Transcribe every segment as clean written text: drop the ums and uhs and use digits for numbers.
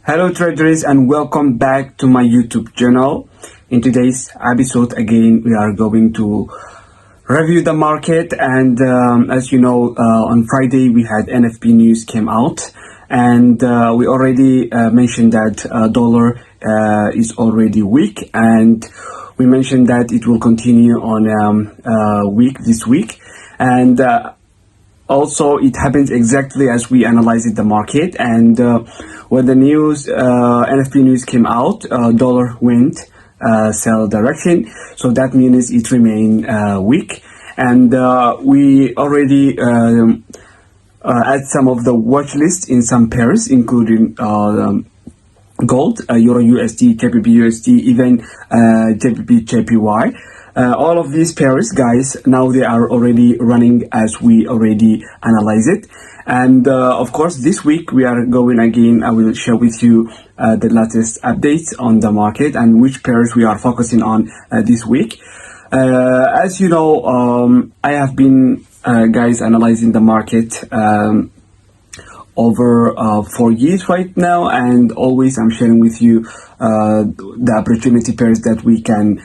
Hello traders and welcome back to my YouTube channel. In today's episode again we are going to review the market and as you know on Friday we had NFP news came out and we already mentioned that dollar is already weak and we mentioned that it will continue on this week and also it happens exactly as we analyzed the market and when the news NFP news came out, dollar went sell direction, so that means it remained weak and we already add some of the watch list in some pairs including gold, Euro USD, KPB USD, even JPP JPY. All of these pairs, guys, now they are already running as we already analyze it. And of course, this week we are going again. I will share with you the latest updates on the market and which pairs we are focusing on this week. As you know, I have been, guys, analyzing the market over 4 years right now, and always I'm sharing with you the opportunity pairs that we can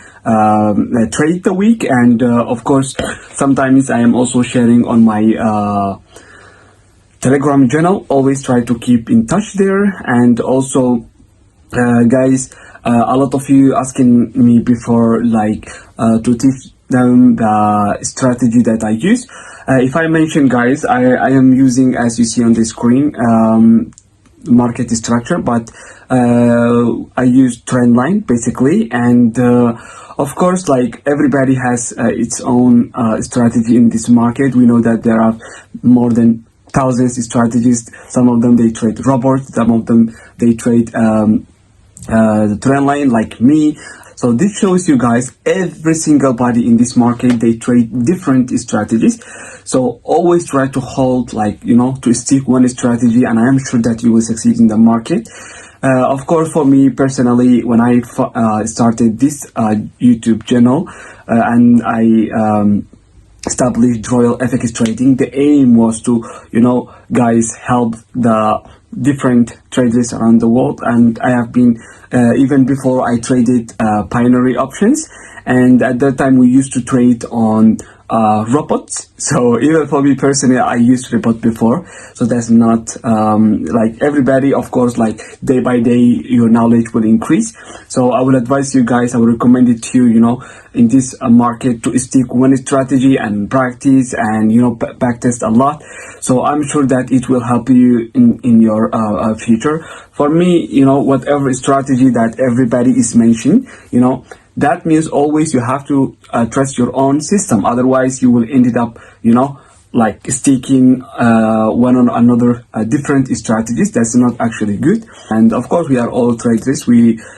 trade the week. And of course, sometimes I am also sharing on my Telegram channel. Always try to keep in touch there. And also guys, a lot of you asking me before like to teach them the strategy that I use. If I mention, guys, I am using, as you see on the screen, market structure, but I use trend line basically. And of course, like everybody has its own strategy in this market. We know that there are more than thousands of strategies. Some of them they trade robots, some of them they trade the trend line like me. So this shows you guys every single body in this market, they trade different strategies. So always try to hold, like, you know, to stick one strategy, and I am sure that you will succeed in the market. Of course, for me personally, when I started this YouTube channel and I established Royal FX Trading, the aim was to, you know, guys, help the different traders around the world. And I have been even before I traded binary options, and at that time we used to trade on robots. So even for me personally, I used robot before, so that's not like everybody. Of course, like day by day your knowledge will increase. So I will advise you guys, I will recommend it to you, you know, in this market, to stick one strategy and practice and, you know, back test a lot. So I'm sure that it will help you in your future. For me, you know, whatever strategy that everybody is mentioning, you know, that means always you have to trust your own system. Otherwise, you will end up, you know, like sticking one on another different strategies. That's not actually good. And of course, we are all traders.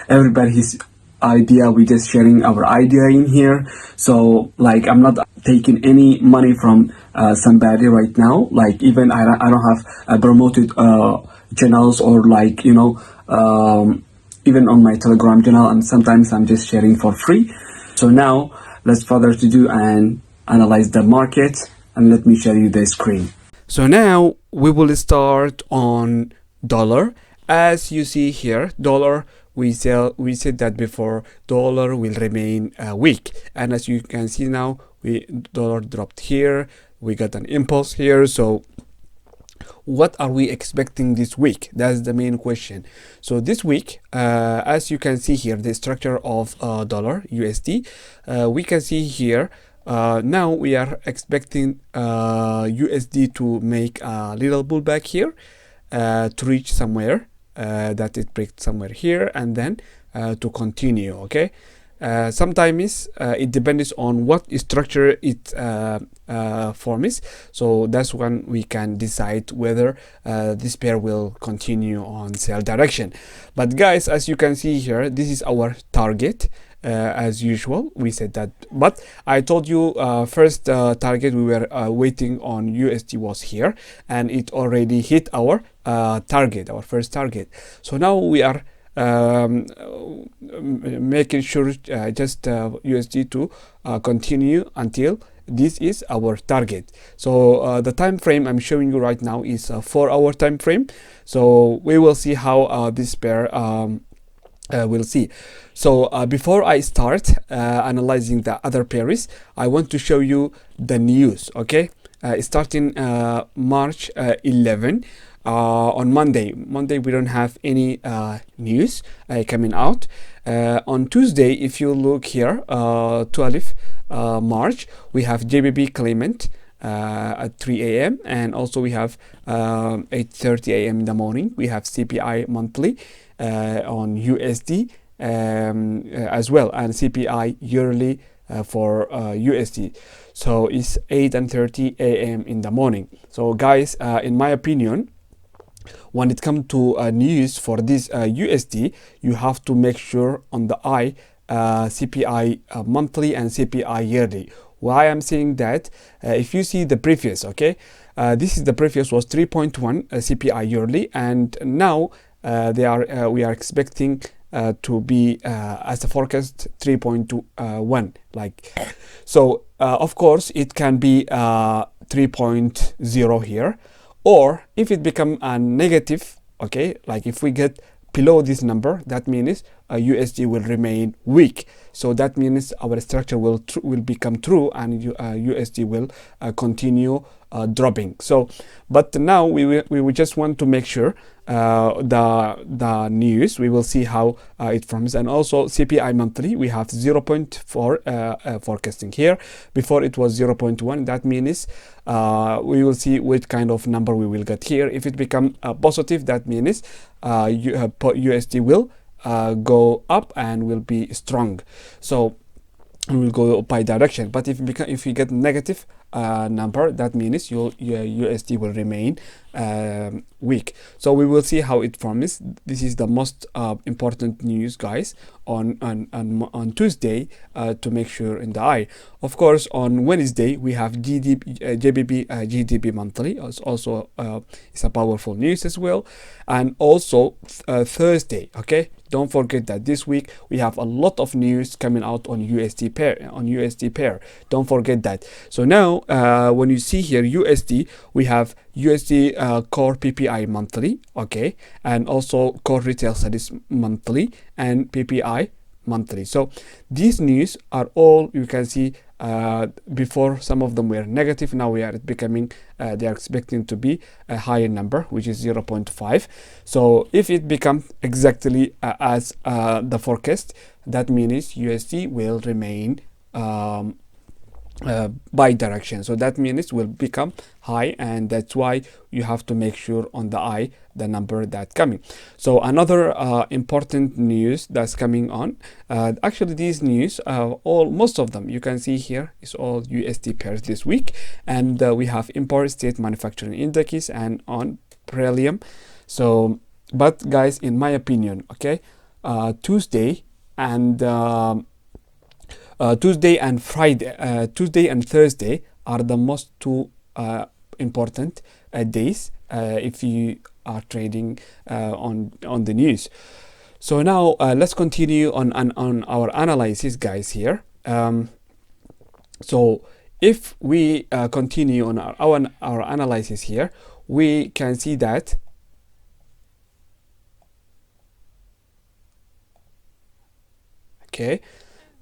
Everybody's idea. We just sharing our idea in here. So like, I'm not taking any money from somebody right now. Like even I don't have promoted channels or like, you know, even on my Telegram channel, and sometimes I'm just sharing for free. So now let's further to do and analyze the market, and let me show you the screen. So now we will start on dollar. As you see here, dollar, we said that before, dollar will remain weak, and as you can see now, dollar dropped here, we got an impulse here. So what are we expecting this week? That's the main question. So this week, as you can see here, the structure of dollar USD, we can see here, now we are expecting USD to make a little pullback here to reach somewhere, that it breaks somewhere here, and then to continue. Okay, sometimes it depends on what structure it forms. So that's when we can decide whether this pair will continue on sell direction. But guys, as you can see here, this is our target. As usual, we said that, but I told you first target we were waiting on USD was here, and it already hit our target, our first target. So now we are making sure just USD to continue until this is our target. So the time frame I'm showing you right now is a 4-hour time frame. So we will see how this pair we'll see. So before I start analyzing the other pairs, I want to show you the news. Okay, starting March 11. On Monday we don't have any news coming out. On Tuesday, if you look here, 12 March, we have JBP claimant at 3 a.m. and also we have 8:30 a.m. in the morning. We have CPI monthly on USD as well, and CPI yearly for USD. So it's 8:30 a.m. in the morning. So guys, in my opinion, when it comes to news for this USD, you have to make sure on the eye CPI monthly and CPI yearly. Why I'm saying that, if you see the previous, okay, this is the previous was 3.1 CPI yearly, and now we are expecting to be as a forecast 3.1 like so. Of course it can be 3.0 here, or if it become a negative, okay, like if we get below this number, that means USD will remain weak. So that means our structure will become true, and USD will continue dropping. So but now we just want to make sure the news, we will see how it forms. And also CPI monthly, we have 0.4 forecasting here. Before it was 0.1. That means we will see which kind of number we will get here. If it become positive, that means USD will go up and will be strong. So we will go by direction. But if you get negative number, that means your USD will remain weak. So we will see how it forms. This is the most important news, guys, on Tuesday, to make sure in the eye. Of course, on Wednesday we have JBP GDP monthly. Also it's a powerful news as well. And also Thursday, okay, don't forget that this week we have a lot of news coming out on USD pair. Don't forget that. So now when you see here USD, we have USD core PPI monthly, okay, and also core retail sales monthly and PPI monthly. So these news are all, you can see, before some of them were negative, now we are becoming they are expecting to be a higher number, which is 0.5. So if it becomes exactly as the forecast, that means USD will remain by direction. So that means it will become high, and that's why you have to make sure on the eye the number that's coming. So another important news that's coming on, actually these news, most of them you can see here is all USD pairs this week. And we have import state manufacturing indices and on beryllium. So but guys, in my opinion, okay, Tuesday and Friday, Tuesday and Thursday are the most two important days if you are trading on the news. So now let's continue on our analysis, guys, here. So if we continue on our analysis here, we can see that okay.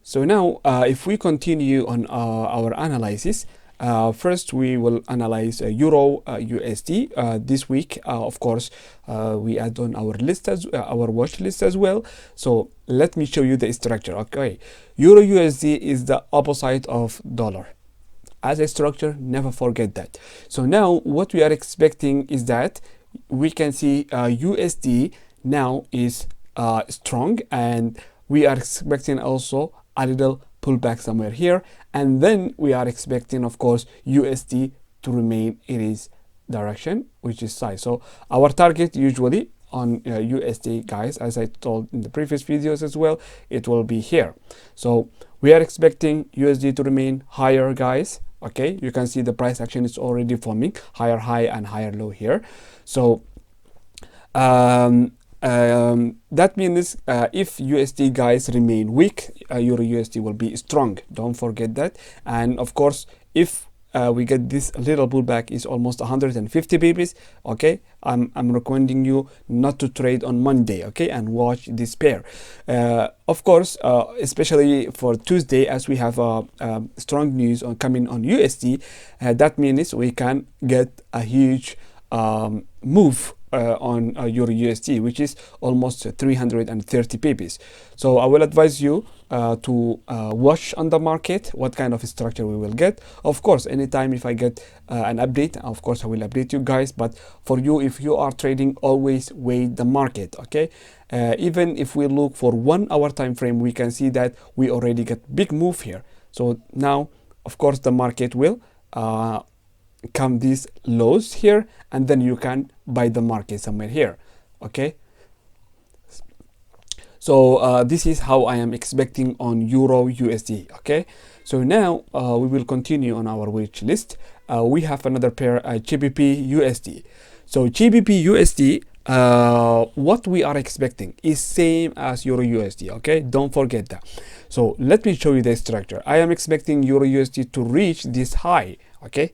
So now if we continue on our analysis, first we will analyze Euro USD this week. Of course, we add on our list our watch list as well. So let me show you the structure. Okay, Euro USD is the opposite of dollar. As a structure, never forget that. So now what we are expecting is that we can see USD now is strong, and we are expecting also a little pullback somewhere here, and then we are expecting, of course, USD to remain in its direction, which is size. So our target usually on USD, guys, as I told in the previous videos as well, it will be here. So we are expecting USD to remain higher, guys. Okay, you can see the price action is already forming higher high and higher low here. So that means if USD, guys, remain weak, Euro USD will be strong. Don't forget that. And of course, if we get this little pullback is almost 150 pips, okay, I'm recommending you not to trade on Monday, okay, and watch this pair. Of course, especially for Tuesday, as we have strong news on coming on USD, that means we can get a huge move on Euro USD, which is almost 330 pips. So I will advise you to watch on the market what kind of structure we will get. Of course, anytime if I get an update, of course I will update you guys. But for you, if you are trading, always wait the market, okay? Even if we look for 1 hour time frame, we can see that we already get big move here. So now, of course, the market will come these lows here, and then you can buy the market somewhere here, okay? So this is how I am expecting on Euro USD, okay? So now we will continue on our wish list. We have another pair, GBP USD. So GBP USD, what we are expecting is same as Euro USD, okay? Don't forget that. So let me show you the structure. I am expecting Euro USD to reach this high, okay?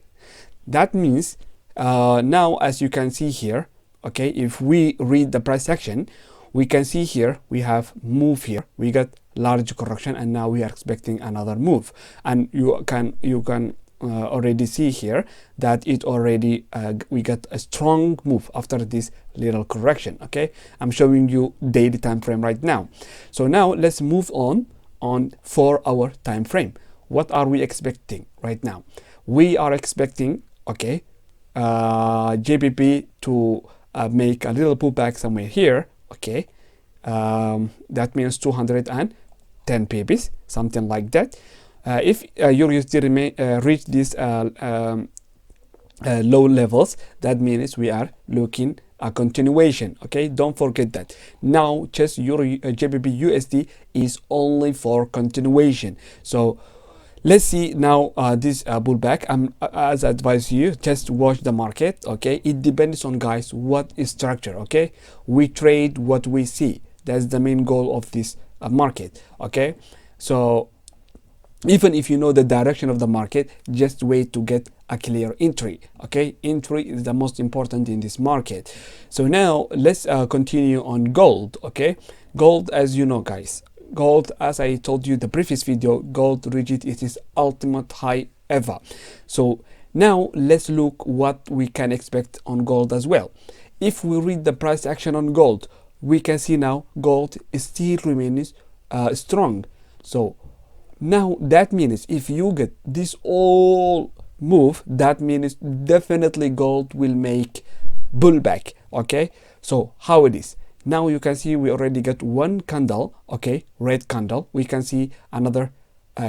That means now, as you can see here, okay, if we read the price action, we can see here we have move here, we got large correction, and now we are expecting another move. And you can already see here that it already we got a strong move after this little correction, okay? I'm showing you daily time frame right now. So now let's move on 4 hour time frame. What are we expecting right now? We are expecting, okay, JBP to make a little pullback somewhere here, okay? That means 210 pips, something like that. If USD reach these low levels, that means we are looking a continuation, okay? Don't forget that. Now, just JBP USD is only for continuation. So let's see now this pullback. As I advise you, just watch the market, okay? It depends on, guys, what is structure, okay? We trade what we see. That's the main goal of this market, okay? So even if you know the direction of the market, just wait to get a clear entry, okay? Entry is the most important in this market. So now let's continue on gold, okay? Gold, as you know, guys, gold, as I told you the previous video, gold reached its ultimate high ever. So now let's look what we can expect on gold as well. If we read the price action on gold, we can see now gold is still remains strong. So now that means if you get this all move, that means definitely gold will make pullback, okay? So how it is? Now you can see we already got one candle, okay, red candle. We can see another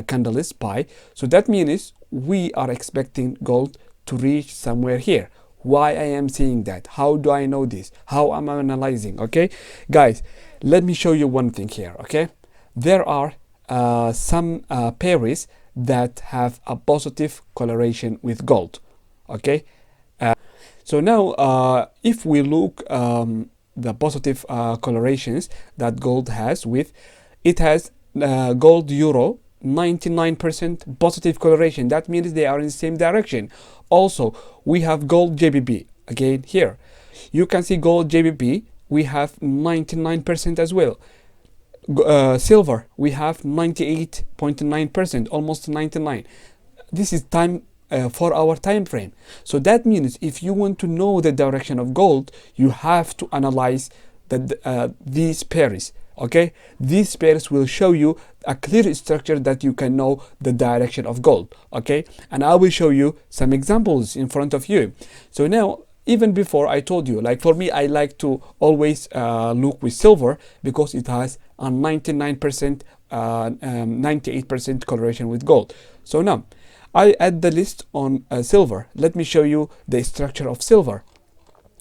candle is buy. So that means we are expecting gold to reach somewhere here. Why I am saying that? How do I know this? How am I analyzing? Okay, guys, let me show you one thing here, okay? There are some pairs that have a positive correlation with gold, okay? So now if we look the positive correlations that gold has with, it has gold euro 99% positive correlation. That means they are in the same direction. Also, we have gold JBP again here. You can see gold JBP, we have 99% as well. Silver, we have 98.9%, almost 99. This is time 4 hour time frame. So that means if you want to know the direction of gold, you have to analyze these pairs, okay? These pairs will show you a clear structure that you can know the direction of gold, okay? And I will show you some examples in front of you. So now, even before I told you, like for me, I like to always look with silver because it has a 99%, 98% correlation with gold. So now, I add the list on silver. Let me show you the structure of silver.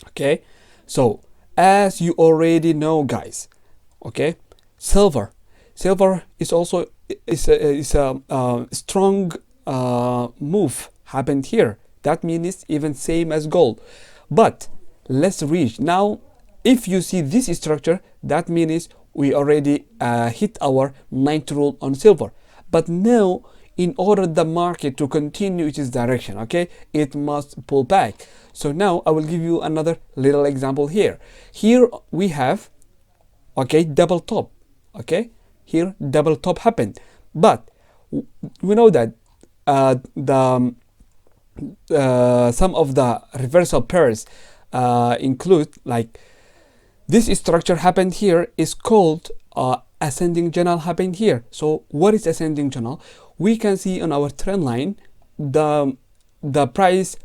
Okay, so as you already know, guys, okay, silver is also a strong move happened here. That means it's even same as gold. But let's reach now. If you see this structure, that means we already hit our 9th rule on silver. But now in order the market to continue its direction, okay, it must pull back. So now I will give you another little example here. Here we have, okay, double top, okay, here double top happened, but we know that some of the reversal pairs include, like, this structure happened here is called ascending channel happened here. So what is ascending channel? We can see on our trend line the price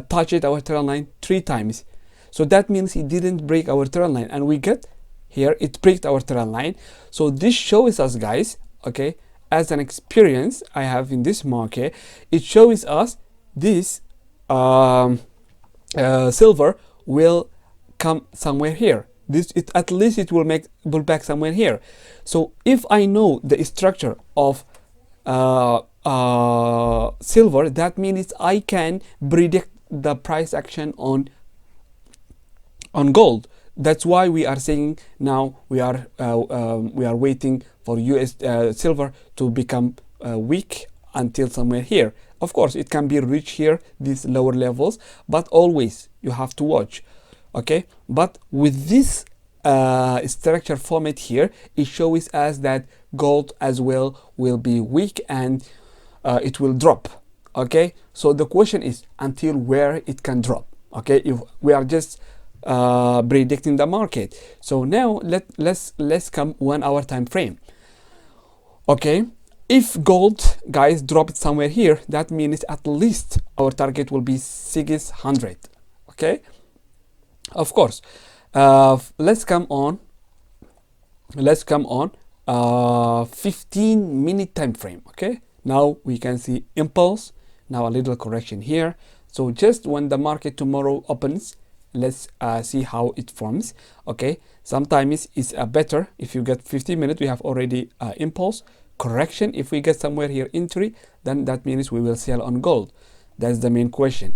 touched our trend line 3 times. So that means it didn't break our trend line, and we get here it breaks our trend line. So this shows us, guys, okay, as an experience I have in this market, it shows us this silver will come somewhere here. This at least it will make pull back somewhere here. So if I know the structure of silver, that means I can predict the price action on gold. That's why we are saying now we are waiting for silver to become weak until somewhere here. Of course, it can be reached here, these lower levels, but always you have to watch, okay? But with this structure format here, it shows us that gold as well will be weak and it will drop, okay? So the question is until where it can drop, okay? If we are just predicting the market. So now let's come 1 hour time frame, okay? If gold, guys, drop it somewhere here, that means at least our target will be 600, okay? Of course, let's come on 15-minute time frame, okay? Now we can see impulse, now a little correction here. So just when the market tomorrow opens, let's see how it forms, okay? Sometimes it's better if you get 15 minutes. We have already impulse correction. If we get somewhere here entry, then that means we will sell on gold. That's the main question.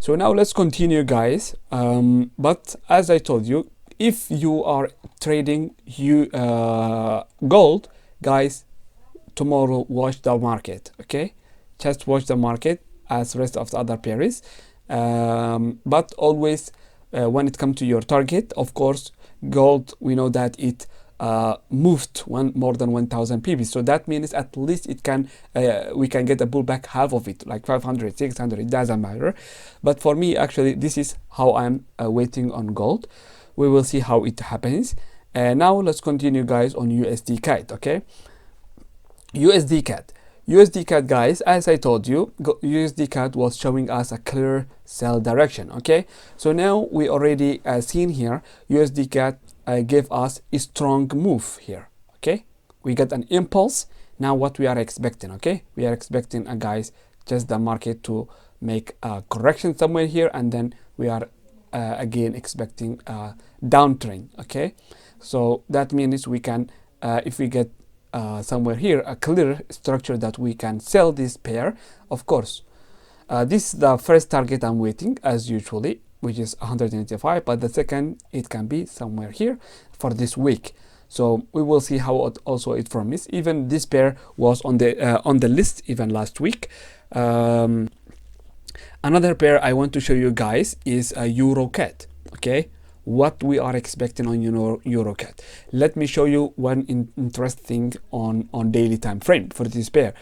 So now let's continue, guys. But as I told you, if you are trading gold, guys, tomorrow watch the market, okay? Just watch the market as rest of the other pairs. But always when it comes to your target, of course, gold, we know that it moved more than 1000 pips, so that means at least it can we can get a pullback half of it, like 500, 600, it doesn't matter. But for me, actually, this is how I'm waiting on gold. We will see how it happens. Now let's continue, guys, on USD CAD, okay? USD CAD, guys, as I told you, USD CAD was showing us a clear sell direction, okay? So now we already seen here USD CAD gave us a strong move here, okay? We got an impulse. Now what we are expecting, okay? We are expecting, guys, just the market to make a correction somewhere here, and then we are again expecting a downtrend, okay? So that means we can, if we get somewhere here a clear structure that we can sell this pair, of course. This is the first target I'm waiting, as usually, which is 195, but the second, it can be somewhere here for this week. So we will see how it also it forms. Even this pair was on the list even last week. Another pair I want to show you, guys, is a Euro CAD, okay? What we are expecting on Euro CAD. Let me show you one interesting on daily time frame for this pair.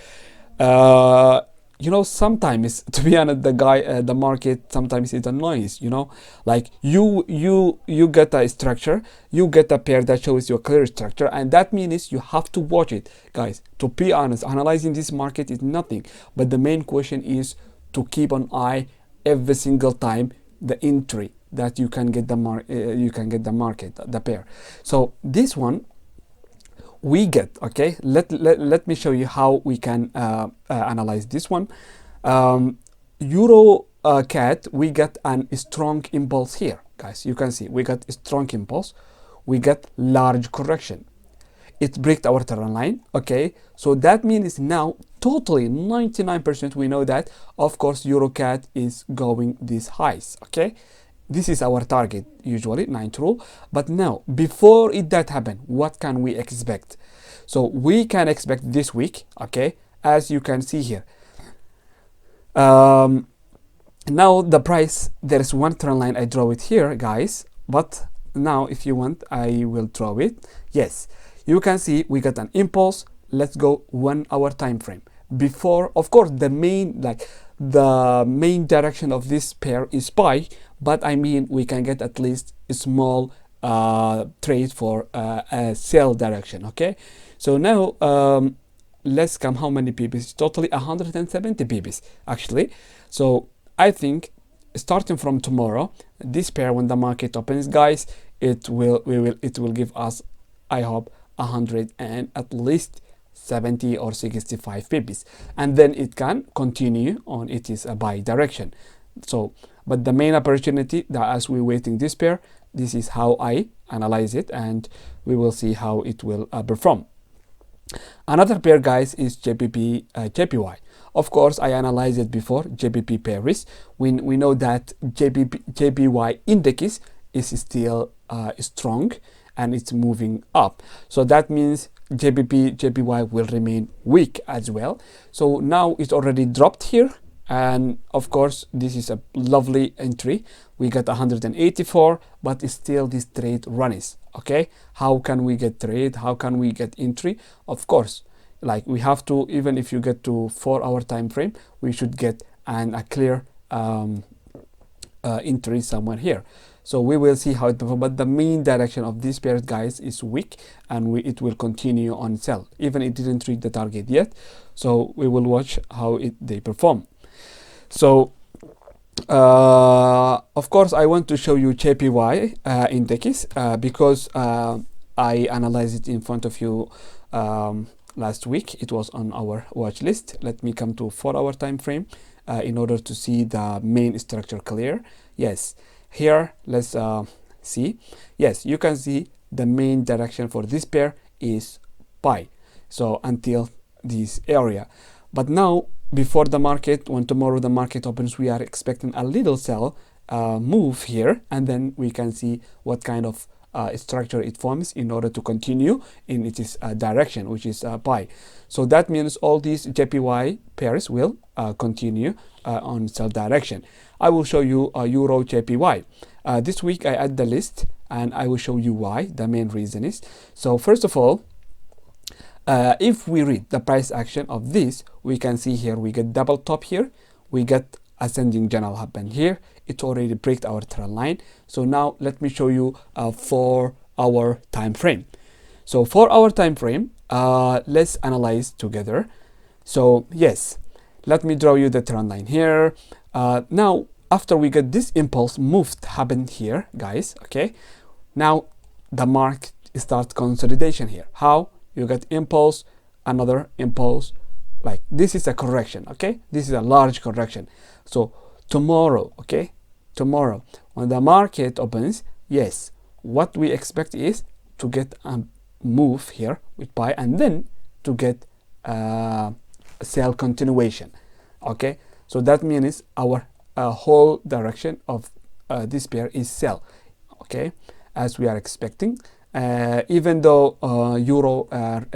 You know, sometimes, to be honest, the market sometimes it annoys, you know, like you get a structure, you get a pair that shows you a clear structure, and that means you have to watch it, guys. To be honest, analyzing this market is nothing, but the main question is to keep an eye every single time the entry that you can get the market, the pair. So this one we get, okay, let me show you how we can analyze this one. Euro CAD, we get a strong impulse here, guys. You can see we got a strong impulse, we got large correction, it breaks our trend line, okay? So that means now totally 99% we know that, of course, Euro CAD is going these highs, okay? This is our target, usually 9th rule. But now, before that happen, what can we expect? So we can expect this week, okay, as you can see here. Now the price, there is one trend line, I draw it here guys, but now if you want I will draw it. Yes, you can see we got an impulse. Let's go 1 hour time frame. Before, of course, the main direction of this pair is buy, but I mean we can get at least a small trade for a sell direction. Okay, so now let's come how many pips, totally 170 pips actually. So I think starting from tomorrow, this pair, when the market opens guys, it will give us, I hope, 100 and at least 70 or 65 pips, and then it can continue on its buy direction. So but the main opportunity that as we're waiting this pair, this is how I analyze it, and we will see how it will perform. Another pair guys is JPP JPY. Of course I analyzed it before. JPP pairs, we know that JPY index is still strong and it's moving up, so that means JPY will remain weak as well. So now it's already dropped here, and of course this is a lovely entry. We got 184, but still this trade runs. Okay, how can we get trade? How can we get entry? Of course, like we have to, even if you get to 4 hour time frame, we should get a clear entry somewhere here. So we will see how it performs, but the main direction of this pair guys is weak, and it will continue on sell, even it didn't reach the target yet. So we will watch how they perform. So of course I want to show you JPY index because I analyzed it in front of you last week. It was on our watch list. Let me come to 4 hour time frame in order to see the main structure clear. Yes, here let's see. Yes, you can see the main direction for this pair is buy, so until this area. But now, before the market, when tomorrow the market opens, we are expecting a little sell move here, and then we can see what kind of structure it forms in order to continue in its direction, which is buy. So that means all these JPY pairs will continue on sell direction. I will show you Euro JPY. This week I add the list, and I will show you why. The main reason is, so first of all, if we read the price action of this, we can see here we get double top here, we get ascending general happen here. It already break our trend line. So now let me show you a 4 hour time frame. So 4 hour time frame, let's analyze together. So yes, let me draw you the trend line here. Now after we get this impulse moved happened here guys, okay, now the market starts consolidation here. How? You get impulse, another impulse, like this is a correction. Okay, this is a large correction. So tomorrow, okay, tomorrow when the market opens, yes, what we expect is to get a move here with buy, and then to get sell continuation. Okay, so that means our whole direction of this pair is sell. Okay, as we are expecting. Even though Euro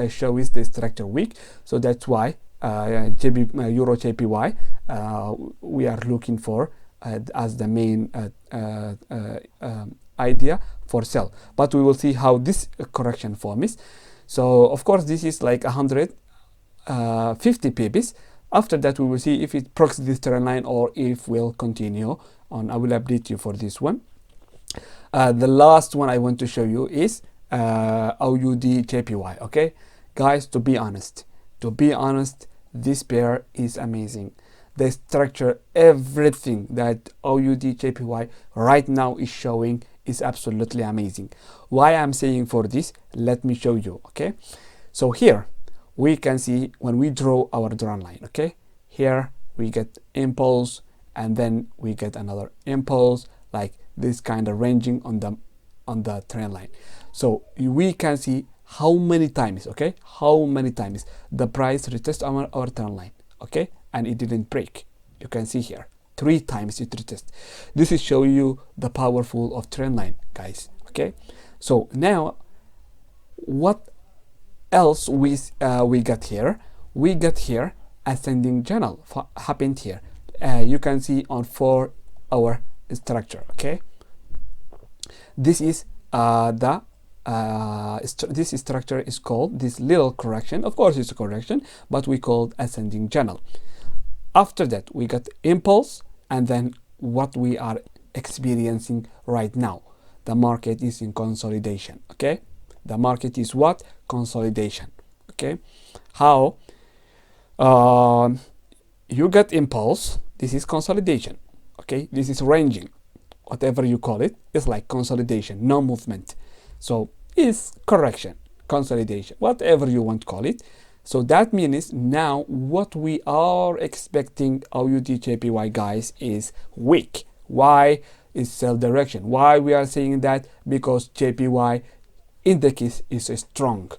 shows the structure weak, so that's why Euro JPY we are looking for as the main idea for sell. But we will see how this correction forms. So of course this is like 150 pips. After that we will see if it procs this trend line or if we'll continue on. I will update you for this one. The last one I want to show you is AUD JPY. Okay, guys, to be honest, this pair is amazing. The structure, everything that AUD JPY right now is showing is absolutely amazing. Why I'm saying for this, let me show you. Okay, so here we can see when we draw our trend line. Okay, here we get impulse, and then we get another impulse, like this kind of ranging on the trend line. So we can see how many times, okay, how many times the price retest our trend line, okay, and it didn't break. You can see here 3 times it retest. This is showing you the powerful of trend line, guys. Okay, so now what else we got here? we get here ascending channel happened here. You can see on 4-hour structure. Okay, this is this structure is called, this little correction, of course it's a correction, but we call ascending channel. After that we got impulse, and then what we are experiencing right now, the market is in consolidation. Okay, the market is what? Consolidation. Okay, how you get impulse, this is consolidation. Okay, this is ranging, whatever you call it, it's like consolidation, no movement. So is correction, consolidation, whatever you want to call it. So that means now what we are expecting AUD/JPY guys is weak. Why? Is sell direction. Why we are saying that? Because JPY index is strong.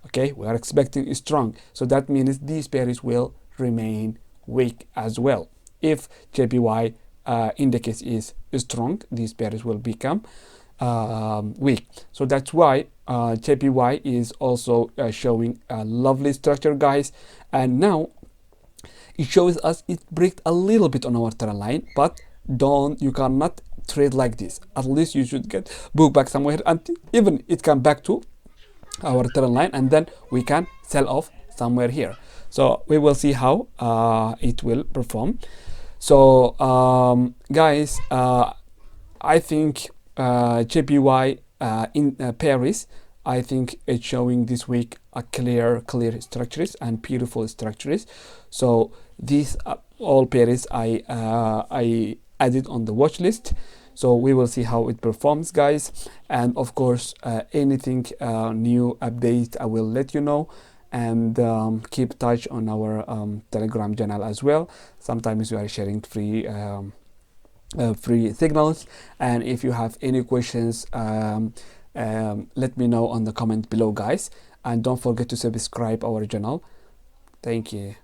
Okay, we are expecting strong. So that means these pairs will remain weak as well. If JPY index is strong, these pairs will become weak. So that's why JPY is also showing a lovely structure, guys. And now it shows us it breaks a little bit on our trend line, but you cannot trade like this. At least you should get book back somewhere, and even it come back to our trend line, and then we can sell off somewhere here. So we will see how it will perform. So guys, I think JPY in Paris, I think it's showing this week a clear structures and beautiful structures. So these all pairs I added on the watch list. So we will see how it performs, guys. And of course, anything new update, I will let you know. And keep touch on our Telegram channel as well. Sometimes we are sharing free signals, and if you have any questions, let me know on the comment below, guys. And don't forget to subscribe our channel. Thank you.